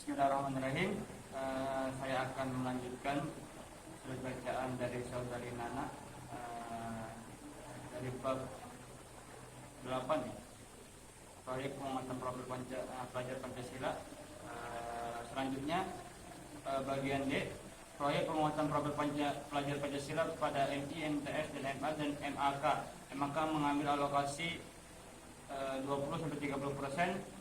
Bismillahirrahmanirrahim. Saya akan melanjutkan bacaan dari saudari Nana dari bab 8 ya, proyek penguatan profil pelajar Pancasila. Selanjutnya bagian D, proyek penguatan profil pelajar Pancasila pada MI, MTS, dan MA dan MAK. MAK mengambil alokasi 20-30%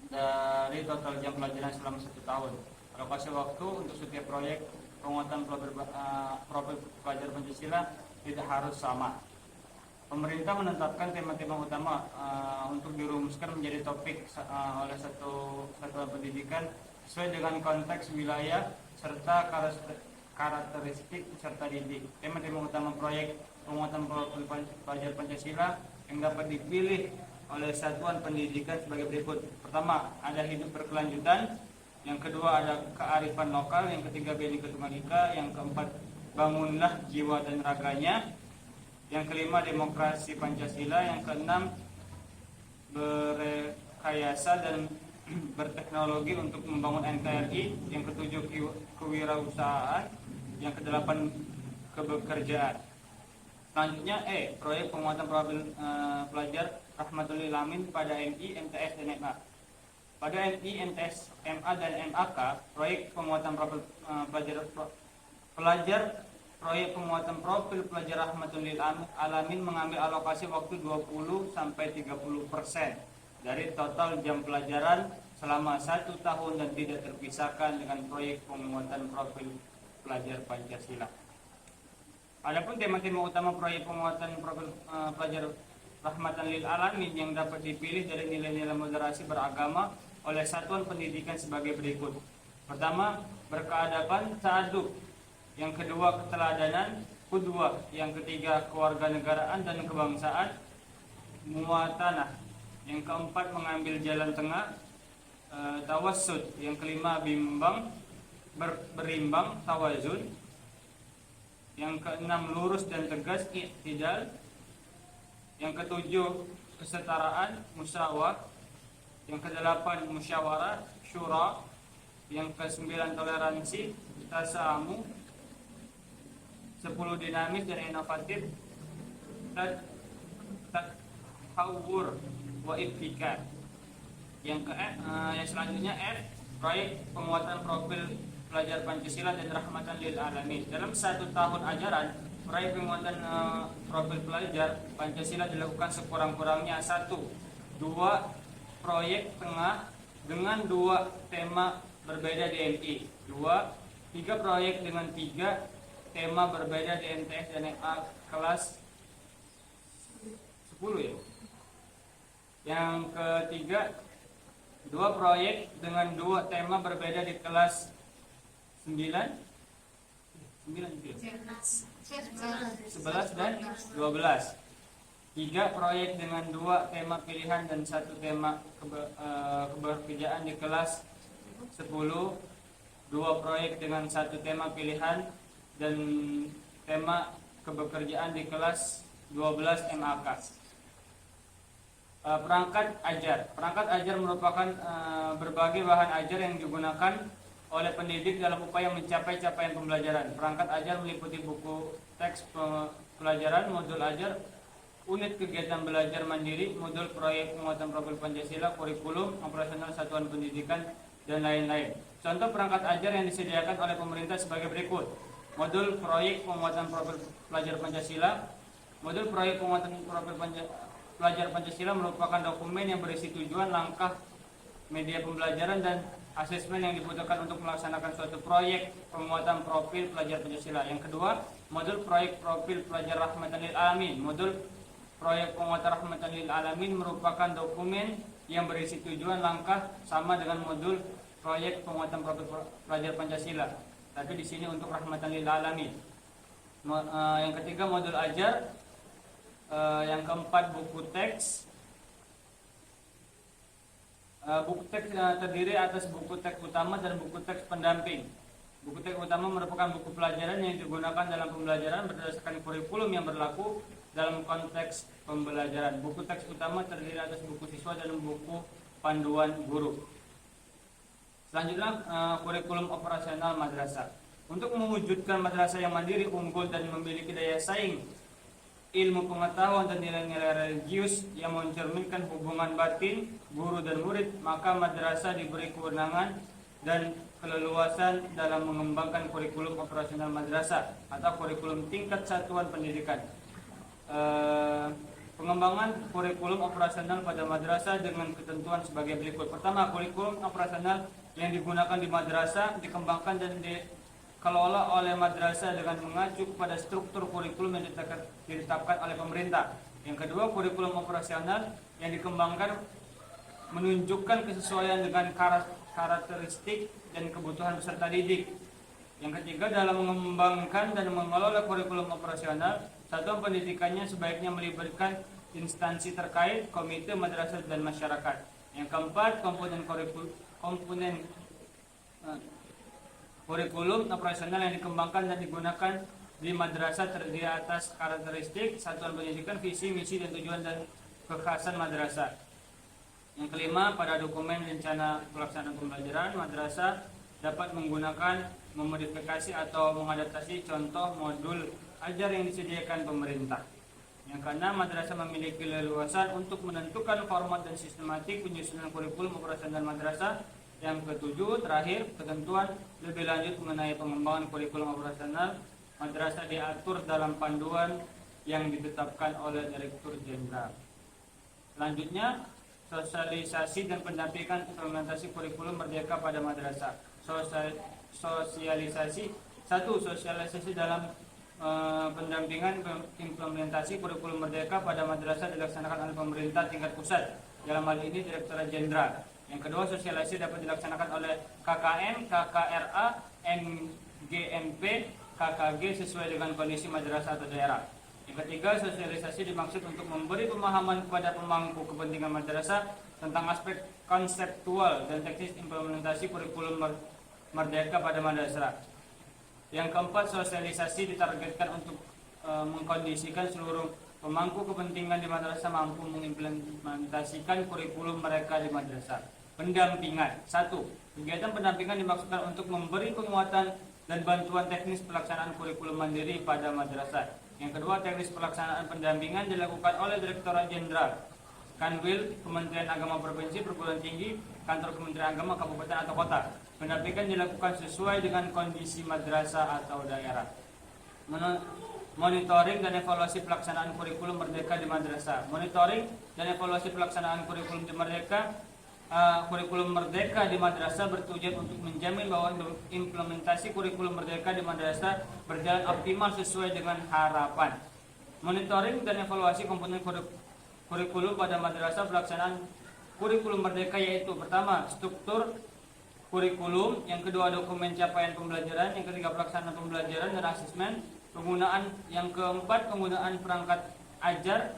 dari total jam pelajaran selama 1 tahun. Alokasi waktu untuk setiap proyek penguatan profil pelajar Pancasila tidak harus sama. Pemerintah menetapkan tema-tema utama untuk dirumuskan menjadi topik oleh satuan pendidikan sesuai dengan konteks wilayah serta karakteristik peserta didik. Tema-tema utama proyek penguatan profil pelajar Pancasila yang dapat dipilih oleh satuan pendidikan sebagai berikut. Pertama, ada hidup berkelanjutan. Yang kedua, ada kearifan lokal. Yang ketiga, Bhinneka Tunggal Ika. Yang keempat, bangunlah jiwa dan raganya. Yang kelima, demokrasi Pancasila. Yang keenam, berrekayasa dan berteknologi untuk membangun NKRI. Yang ketujuh, kewirausahaan. Yang kedelapan, kebekerjaan. Selanjutnya proyek penguatan profil pelajar Rahmatul lil Alamin pada MI, MTS, dan MA. Pada MI, MTS, MA, dan MAK, proyek penguatan profil proyek penguatan profil pelajar Rahmatul lil Alamin mengambil alokasi waktu 20-30% dari total jam pelajaran selama 1 tahun dan tidak terpisahkan dengan proyek penguatan profil pelajar Pancasila. Adapun tema-tema utama proyek penguatan profil pelajar Rahmatan lil Alamin yang dapat dipilih dari nilai-nilai moderasi beragama oleh satuan pendidikan sebagai berikut. Pertama, berkeadaban ta'adub. Yang kedua, keteladanan, qudwah. Yang ketiga, kewarganegaraan dan kebangsaan, muwatanah. Yang keempat, mengambil jalan tengah, tawassud. Yang kelima, berimbang, tawazun. Yang keenam, lurus dan tegas, i'tidal. Yang ketujuh, kesetaraan, musawah. Yang kedelapan, musyawarah, syura. Yang kesembilan, toleransi, tasamu. 10, dinamis dan inovatif, tahawur wa ibtikar. Yang selanjutnya F, proyek penguatan profil pelajar Pancasila dan Rahmatan lil Alamin. Dalam 1 tahun ajaran, proyek penguatan profil pelajar Pancasila dilakukan sekurang-kurangnya 1-2 proyek tengah dengan 2 tema berbeda di MI, 2-3 proyek dengan 3 tema berbeda di MTS dan MA kelas 10 ya. Yang ketiga, 2 proyek dengan 2 tema berbeda di kelas 11 dan 12. 3 proyek dengan 2 tema pilihan dan 1 tema kebekerjaan di kelas 10. 2 proyek dengan 1 tema pilihan dan tema kebekerjaan di kelas 12 MAK. Perangkat ajar merupakan berbagai bahan ajar yang digunakan oleh pendidik dalam upaya mencapai capaian pembelajaran. Perangkat ajar meliputi buku teks pelajaran, modul ajar, unit kegiatan belajar mandiri, modul proyek penguatan profil Pancasila, kurikulum, operasional satuan pendidikan, dan lain-lain. Contoh perangkat ajar yang disediakan oleh pemerintah sebagai berikut. Modul proyek penguatan profil pelajar Pancasila. Modul proyek penguatan profil pelajar Pancasila merupakan dokumen yang berisi tujuan, langkah, media pembelajaran, dan asesmen yang dibutuhkan untuk melaksanakan suatu proyek penguatan profil pelajar Pancasila. Yang kedua, modul proyek profil pelajar Rahmatan lil Alamin. Modul proyek penguatan Rahmatan lil Alamin merupakan dokumen yang berisi tujuan, langkah, sama dengan modul proyek penguatan profil pelajar Pancasila. Tapi di sini untuk Rahmatan lil Alamin. Yang ketiga, modul ajar. Yang keempat, buku teks. Buku teks terdiri atas buku teks utama dan buku teks pendamping. Buku teks utama merupakan buku pelajaran yang digunakan dalam pembelajaran berdasarkan kurikulum yang berlaku dalam konteks pembelajaran. Buku teks utama terdiri atas buku siswa dan buku panduan guru. Selanjutnya kurikulum operasional madrasah. Untuk mewujudkan madrasah yang mandiri, unggul dan memiliki daya saing, ilmu pengetahuan dan nilai-nilai religius yang mencerminkan hubungan batin guru dan murid, maka madrasah diberi kewenangan dan keleluasan dalam mengembangkan kurikulum operasional madrasah atau kurikulum tingkat satuan pendidikan. Pengembangan kurikulum operasional pada madrasah dengan ketentuan sebagai berikut. Pertama, kurikulum operasional yang digunakan di madrasah dikembangkan dan dikelola oleh madrasah dengan mengacu pada struktur kurikulum yang ditetapkan oleh pemerintah. Yang kedua, kurikulum operasional yang dikembangkan menunjukkan kesesuaian dengan karakteristik dan kebutuhan peserta didik. Yang ketiga, dalam mengembangkan dan mengelola kurikulum operasional, satuan pendidikannya sebaiknya melibatkan instansi terkait, komite madrasah dan masyarakat. Yang keempat, kurikulum operasional yang dikembangkan dan digunakan di madrasah terdiri atas karakteristik satuan pendidikan, visi, misi dan tujuan dan kekhasan madrasah. Yang kelima, pada dokumen rencana pelaksanaan pembelajaran, madrasah dapat menggunakan, memodifikasi atau mengadaptasi contoh modul ajar yang disediakan pemerintah. Yang keenam, madrasah memiliki leluasan untuk menentukan format dan sistematik penyusunan kurikulum operasional madrasah. Yang ketujuh, terakhir, ketentuan lebih lanjut mengenai pengembangan kurikulum operasional madrasah diatur dalam panduan yang ditetapkan oleh Direktur Jenderal. Selanjutnya, sosialisasi dan pendampingan implementasi kurikulum merdeka pada madrasah. Sosialisasi. 1. Sosialisasi dalam pendampingan implementasi kurikulum merdeka pada madrasah dilaksanakan oleh pemerintah tingkat pusat, dalam hal ini Direktorat Jenderal. Yang kedua, sosialisasi dapat dilaksanakan oleh KKM, KKRA, MGMP, KKG sesuai dengan kondisi madrasah atau daerah. Yang ketiga, sosialisasi dimaksud untuk memberi pemahaman kepada pemangku kepentingan madrasah tentang aspek konseptual dan teknis implementasi kurikulum merdeka pada madrasah. Yang keempat, sosialisasi ditargetkan untuk mengkondisikan seluruh pemangku kepentingan di madrasah mampu mengimplementasikan kurikulum mereka di madrasah. Pendampingan. 1. Kegiatan pendampingan dimaksudkan untuk memberi penguatan dan bantuan teknis pelaksanaan kurikulum mandiri pada madrasah. Yang kedua, teknis pelaksanaan pendampingan dilakukan oleh Direktorat Jenderal, Kanwil, Kementerian Agama Provinsi, Perguruan Tinggi, Kantor Kementerian Agama Kabupaten atau Kota. Pendampingan dilakukan sesuai dengan kondisi madrasah atau daerah. Monitoring dan evaluasi pelaksanaan kurikulum merdeka di madrasah. Monitoring dan evaluasi pelaksanaan kurikulum merdeka di madrasah bertujuan untuk menjamin bahwa implementasi kurikulum merdeka di madrasah berjalan optimal sesuai dengan harapan. Monitoring dan evaluasi komponen kurikulum pada madrasah pelaksanaan kurikulum merdeka yaitu: pertama, struktur kurikulum, yang kedua, dokumen capaian pembelajaran, yang ketiga, pelaksanaan pembelajaran dan asesmen, yang keempat, penggunaan perangkat ajar,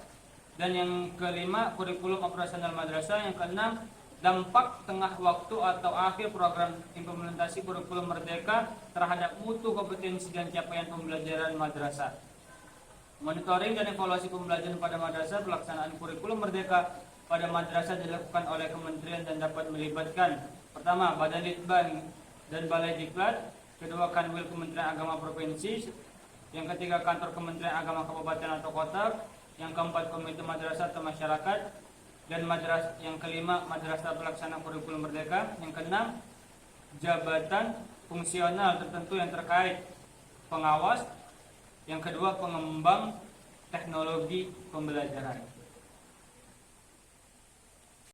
dan yang kelima, kurikulum operasional madrasah, yang keenam, dampak tengah waktu atau akhir program implementasi kurikulum merdeka terhadap mutu, kompetensi dan capaian pembelajaran madrasah. Monitoring dan evaluasi pembelajaran pada madrasah pelaksanaan kurikulum merdeka pada madrasah dilakukan oleh kementerian dan dapat melibatkan: pertama, Badan Litbang dan Balai Diklat; kedua, Kanwil Kementerian Agama Provinsi; yang ketiga, Kantor Kementerian Agama Kabupaten atau Kota; yang keempat, Komite Madrasah atau Masyarakat; dan yang kelima, Madrasah Pelaksana Kurikulum Merdeka; yang keenam, jabatan fungsional tertentu yang terkait: pengawas; yang kedua, pengembang teknologi pembelajaran.